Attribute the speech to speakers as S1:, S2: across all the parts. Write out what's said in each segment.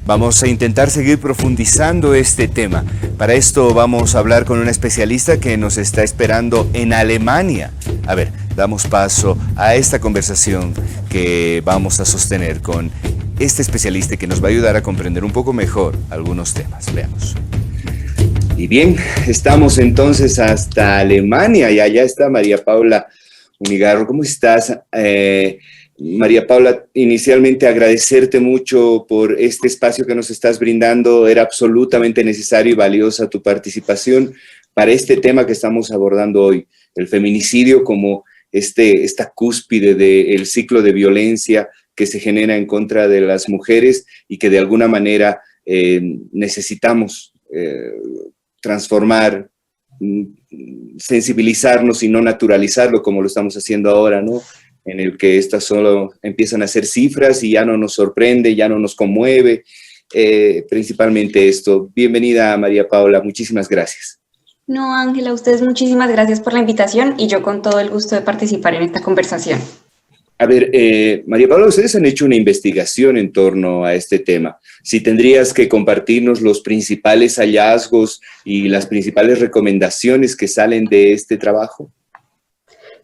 S1: Vamos a intentar seguir profundizando este tema. Para esto vamos a hablar con una especialista que nos está esperando en Alemania. A ver, damos paso a esta conversación que vamos a sostener con este especialista que nos va a ayudar a comprender un poco mejor algunos temas. Veamos. Y bien, estamos entonces hasta Alemania y allá está María Paula Unigarro. ¿Cómo estás? María Paula, inicialmente agradecerte mucho por este espacio que nos estás brindando. Era absolutamente necesario y valiosa tu participación para este tema que estamos abordando hoy, el feminicidio como esta cúspide del ciclo de violencia que se genera en contra de las mujeres y que de alguna manera necesitamos transformar, sensibilizarnos y no naturalizarlo como lo estamos haciendo ahora, ¿no? En el que estas solo empiezan a ser cifras y ya no nos sorprende, ya no nos conmueve, principalmente esto. Bienvenida, María Paula, muchísimas gracias.
S2: No, Ángela, a ustedes muchísimas gracias por la invitación y yo con todo el gusto de participar en esta conversación.
S1: A ver, María Paula, ustedes han hecho una investigación en torno a este tema. Si tendrías que compartirnos los principales hallazgos y las principales recomendaciones que salen de este trabajo.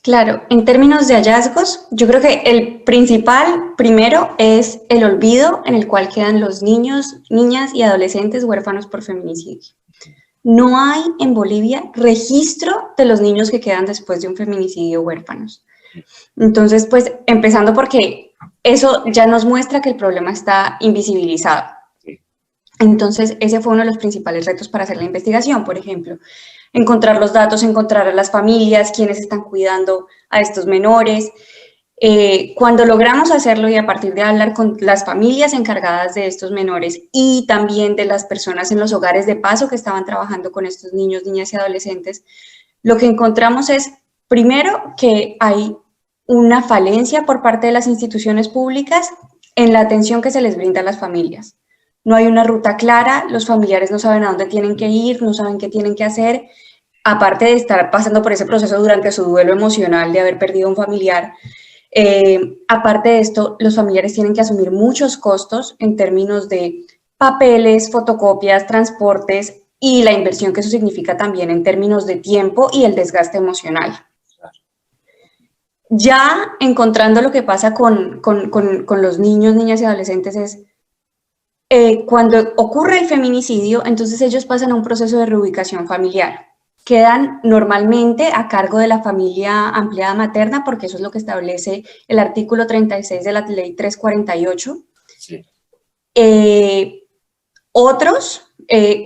S2: Claro, en términos de hallazgos, yo creo que el principal, primero, es el olvido en el cual quedan los niños, niñas y adolescentes huérfanos por feminicidio. No hay en Bolivia registro de los niños que quedan después de un feminicidio huérfanos. Entonces, pues, empezando porque eso ya nos muestra que el problema está invisibilizado. Entonces, ese fue uno de los principales retos para hacer la investigación, por ejemplo. Encontrar los datos, encontrar a las familias, quienes están cuidando a estos menores. Cuando logramos hacerlo y a partir de hablar con las familias encargadas de estos menores y también de las personas en los hogares de paso que estaban trabajando con estos niños, niñas y adolescentes, lo que encontramos es, primero, que hay una falencia por parte de las instituciones públicas en la atención que se les brinda a las familias. No hay una ruta clara, los familiares no saben a dónde tienen que ir, no saben qué tienen que hacer, aparte de estar pasando por ese proceso durante su duelo emocional de haber perdido a un familiar. Aparte de esto, los familiares tienen que asumir muchos costos en términos de papeles, fotocopias, transportes y la inversión que eso significa también en términos de tiempo y el desgaste emocional. Ya encontrando lo que pasa con los niños, niñas y adolescentes es cuando ocurre el feminicidio, entonces ellos pasan a un proceso de reubicación familiar. Quedan normalmente a cargo de la familia ampliada materna, porque eso es lo que establece el artículo 36 de la ley 348. Sí. Otros,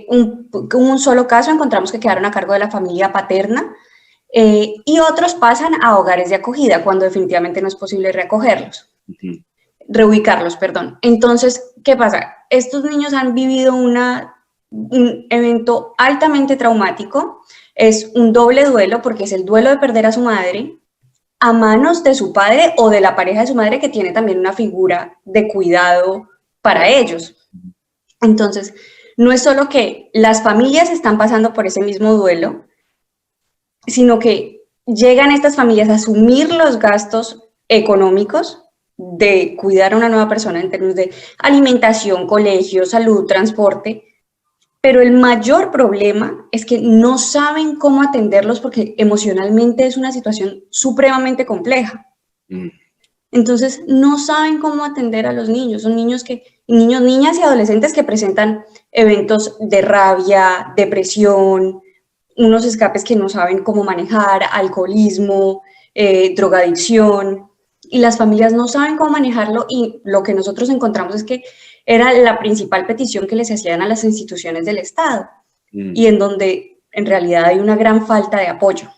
S2: un solo caso encontramos que quedaron a cargo de la familia paterna, y otros pasan a hogares de acogida, cuando definitivamente no es posible reacogerlos. Reubicarlos, perdón. Entonces, ¿qué pasa? Estos niños han vivido un evento altamente traumático, es un doble duelo porque es el duelo de perder a su madre a manos de su padre o de la pareja de su madre que tiene también una figura de cuidado para ellos. Entonces, no es solo que las familias están pasando por ese mismo duelo, sino que llegan estas familias a asumir los gastos económicos de cuidar a una nueva persona en términos de alimentación, colegio, salud, transporte, pero el mayor problema es que no saben cómo atenderlos porque emocionalmente es una situación supremamente compleja. Entonces, no saben cómo atender a los niños. Son niños, niñas y adolescentes que presentan eventos de rabia, depresión, unos escapes que no saben cómo manejar, alcoholismo, drogadicción, y las familias no saben cómo manejarlo, y lo que nosotros encontramos es que era la principal petición que les hacían a las instituciones del Estado, y en donde en realidad hay una gran falta de apoyo.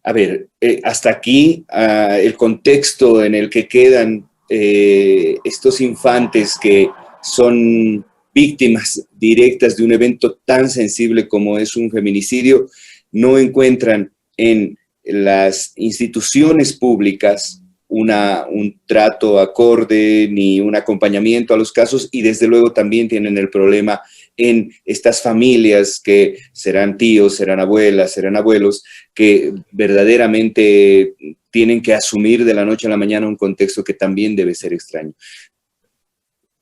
S1: A ver, hasta aquí el contexto en el que quedan estos infantes que son víctimas directas de un evento tan sensible como es un feminicidio, no encuentran en las instituciones públicas un trato acorde ni un acompañamiento a los casos, y desde luego también tienen el problema en estas familias que serán tíos, serán abuelas, serán abuelos, que verdaderamente tienen que asumir de la noche a la mañana un contexto que también debe ser extraño.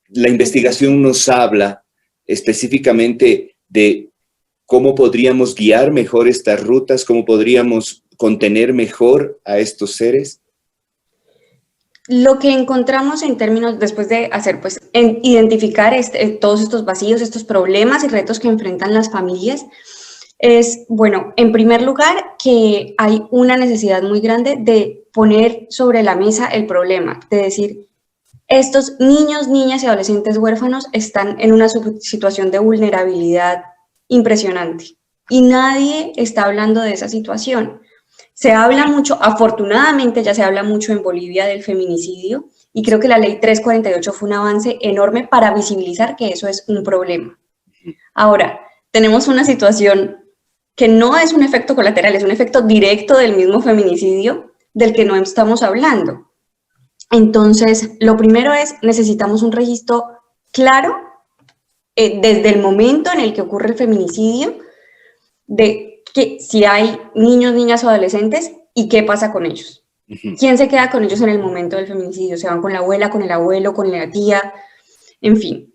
S1: la investigación nos habla específicamente de cómo podríamos guiar mejor estas rutas, cómo podríamos contener mejor a estos seres.
S2: Lo que encontramos en términos, después de hacer, pues, identificar todos estos vacíos, estos problemas y retos que enfrentan las familias, es, bueno, en primer lugar, que hay una necesidad muy grande de poner sobre la mesa el problema, de decir, estos niños, niñas y adolescentes huérfanos están en una situación de vulnerabilidad impresionante y nadie está hablando de esa situación. Se habla mucho, afortunadamente ya se habla mucho en Bolivia del feminicidio y creo que la ley 348 fue un avance enorme para visibilizar que eso es un problema. Ahora, tenemos una situación que no es un efecto colateral, es un efecto directo del mismo feminicidio del que no estamos hablando. Entonces, lo primero es, necesitamos un registro claro desde el momento en el que ocurre el feminicidio, de que si hay niños, niñas o adolescentes y qué pasa con ellos. ¿Quién se queda con ellos en el momento del feminicidio? ¿Se van con la abuela, con el abuelo, con la tía? En fin.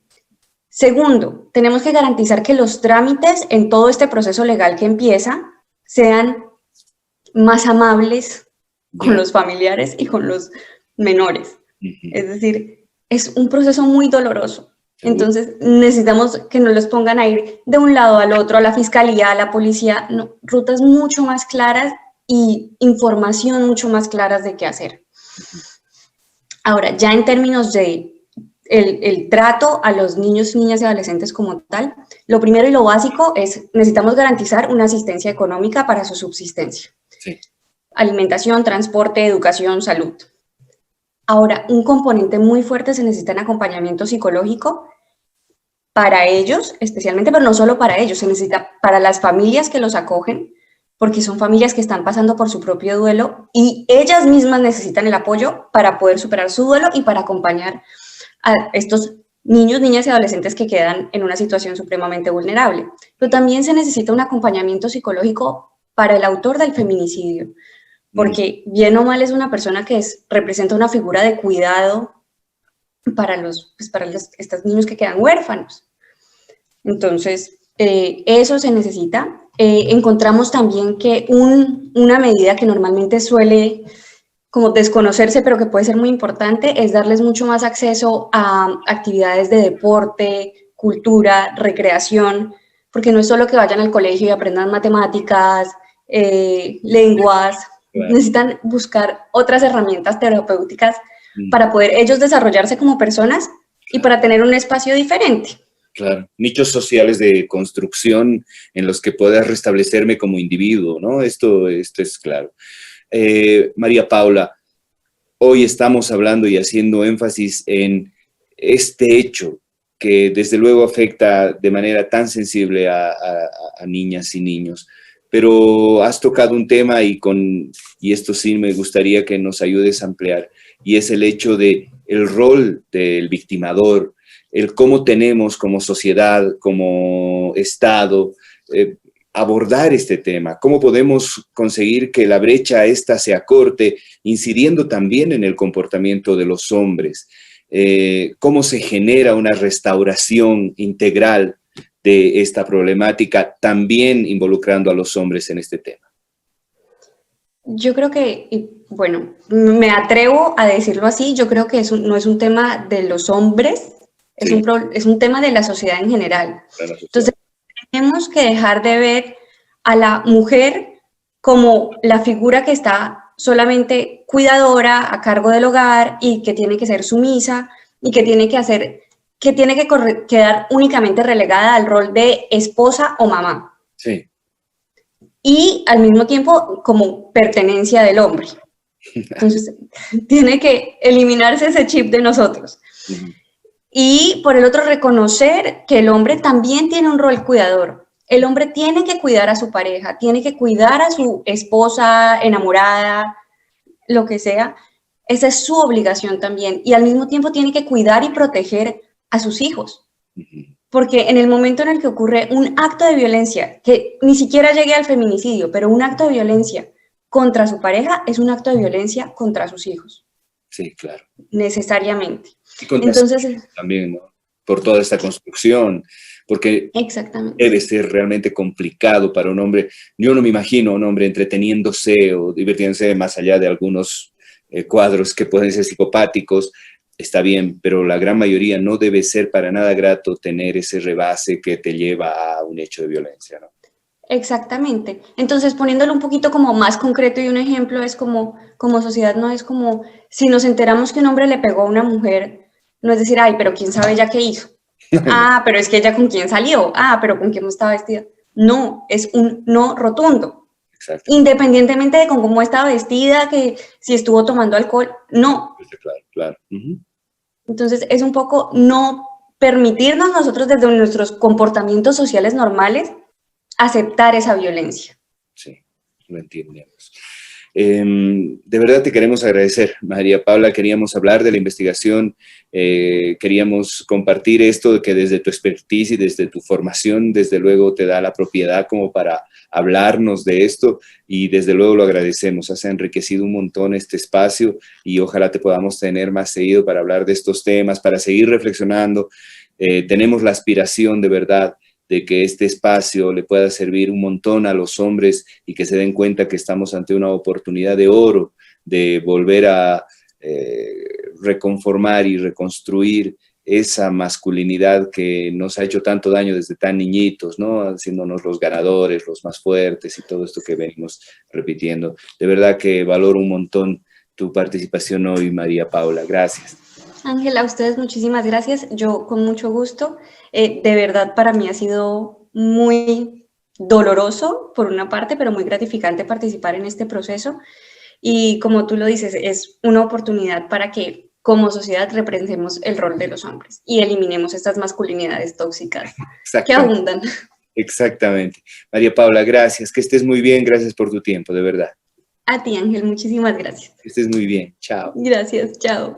S2: Segundo, tenemos que garantizar que los trámites en todo este proceso legal que empieza sean más amables con los familiares y con los menores. Es decir, es un proceso muy doloroso. Entonces necesitamos que no los pongan a ir de un lado al otro, a la fiscalía, a la policía, no, rutas mucho más claras y información mucho más claras de qué hacer. Ahora, ya en términos de el trato a los niños, niñas y adolescentes como tal, lo primero y lo básico es, necesitamos garantizar una asistencia económica para su subsistencia.
S1: Sí.
S2: Alimentación, transporte, educación, salud. Ahora, un componente muy fuerte se necesita en acompañamiento psicológico para ellos, especialmente, pero no solo para ellos, se necesita para las familias que los acogen, porque son familias que están pasando por su propio duelo y ellas mismas necesitan el apoyo para poder superar su duelo y para acompañar a estos niños, niñas y adolescentes que quedan en una situación supremamente vulnerable. Pero también se necesita un acompañamiento psicológico para el autor del feminicidio, porque bien o mal es una persona que representa una figura de cuidado para estos niños que quedan huérfanos. Entonces, eso se necesita. Encontramos también que una medida que normalmente suele como desconocerse, pero que puede ser muy importante, es darles mucho más acceso a actividades de deporte, cultura, recreación, porque no es solo que vayan al colegio y aprendan matemáticas, lenguas, necesitan buscar otras herramientas terapéuticas para poder ellos desarrollarse como personas y para tener un espacio diferente.
S1: Claro, nichos sociales de construcción en los que pueda restablecerme como individuo, ¿no? Esto es claro. María Paula, hoy estamos hablando y haciendo énfasis en este hecho que desde luego afecta de manera tan sensible a niñas y niños, pero has tocado un tema y esto sí me gustaría que nos ayudes a ampliar, y es el hecho de el rol del victimador, el cómo tenemos como sociedad, como Estado, abordar este tema, cómo podemos conseguir que la brecha esta se acorte, incidiendo también en el comportamiento de los hombres, cómo se genera una restauración integral de esta problemática, también involucrando a los hombres en este tema.
S2: Yo creo que, bueno, me atrevo a decirlo así, yo creo que no es un tema de los hombres, sí. Es un tema de la sociedad en general. Entonces, tenemos que dejar de ver a la mujer como la figura que está solamente cuidadora a cargo del hogar y que tiene que ser sumisa y que tiene que quedar únicamente relegada al rol de esposa o mamá.
S1: Sí.
S2: Y al mismo tiempo como pertenencia del hombre. Entonces, tiene que eliminarse ese chip de nosotros. Y por el otro, reconocer que el hombre también tiene un rol cuidador. El hombre tiene que cuidar a su pareja, tiene que cuidar a su esposa, enamorada, lo que sea. Esa es su obligación también. Y al mismo tiempo tiene que cuidar y proteger a sus hijos. Porque en el momento en el que ocurre un acto de violencia, que ni siquiera llegue al feminicidio, pero un acto de violencia contra su pareja, es un acto de violencia contra sus hijos.
S1: Sí, claro.
S2: Necesariamente.
S1: Y con
S2: Entonces,
S1: también, ¿no? Por toda esta construcción, porque
S2: exactamente.
S1: debe ser realmente complicado para un hombre. Yo no me imagino a un hombre entreteniéndose o divirtiéndose más allá de algunos cuadros que pueden ser psicopáticos. Está bien, pero la gran mayoría no debe ser para nada grato tener ese rebase que te lleva a un hecho de violencia, ¿no?
S2: Exactamente. Entonces, poniéndolo un poquito como más concreto y un ejemplo, es como sociedad, no es como si nos enteramos que un hombre le pegó a una mujer, no es decir, ay, pero quién sabe ella qué hizo. Ah, pero es que ella con quién salió. Ah, pero con quién estaba vestida. No, es un no rotundo.
S1: Exacto.
S2: Independientemente de con cómo estaba vestida, que si estuvo tomando alcohol, no.
S1: Claro, claro. Uh-huh.
S2: Entonces, es un poco no permitirnos nosotros desde nuestros comportamientos sociales normales aceptar esa violencia.
S1: Sí, lo entendemos. De verdad te queremos agradecer, María Paula. Queríamos hablar de la investigación, queríamos compartir esto de que desde tu expertise y desde tu formación, desde luego te da la propiedad como para hablarnos de esto y desde luego lo agradecemos. Has enriquecido un montón este espacio y ojalá te podamos tener más seguido para hablar de estos temas, para seguir reflexionando. Tenemos la aspiración de verdad de que este espacio le pueda servir un montón a los hombres y que se den cuenta que estamos ante una oportunidad de oro de volver a reconformar y reconstruir esa masculinidad que nos ha hecho tanto daño desde tan niñitos, ¿no? Haciéndonos los ganadores, los más fuertes y todo esto que venimos repitiendo. De verdad que valoro un montón tu participación hoy, María Paula. Gracias.
S2: Ángela, a ustedes muchísimas gracias. Yo con mucho gusto. De verdad para mí ha sido muy doloroso por una parte, pero muy gratificante participar en este proceso. Y como tú lo dices, es una oportunidad para que como sociedad representemos el rol de los hombres y eliminemos estas masculinidades tóxicas que abundan.
S1: Exactamente. María Paula, gracias. Que estés muy bien. Gracias por tu tiempo, de verdad.
S2: A ti, Ángel, muchísimas gracias.
S1: Que estés muy bien. Chao.
S2: Gracias, chao.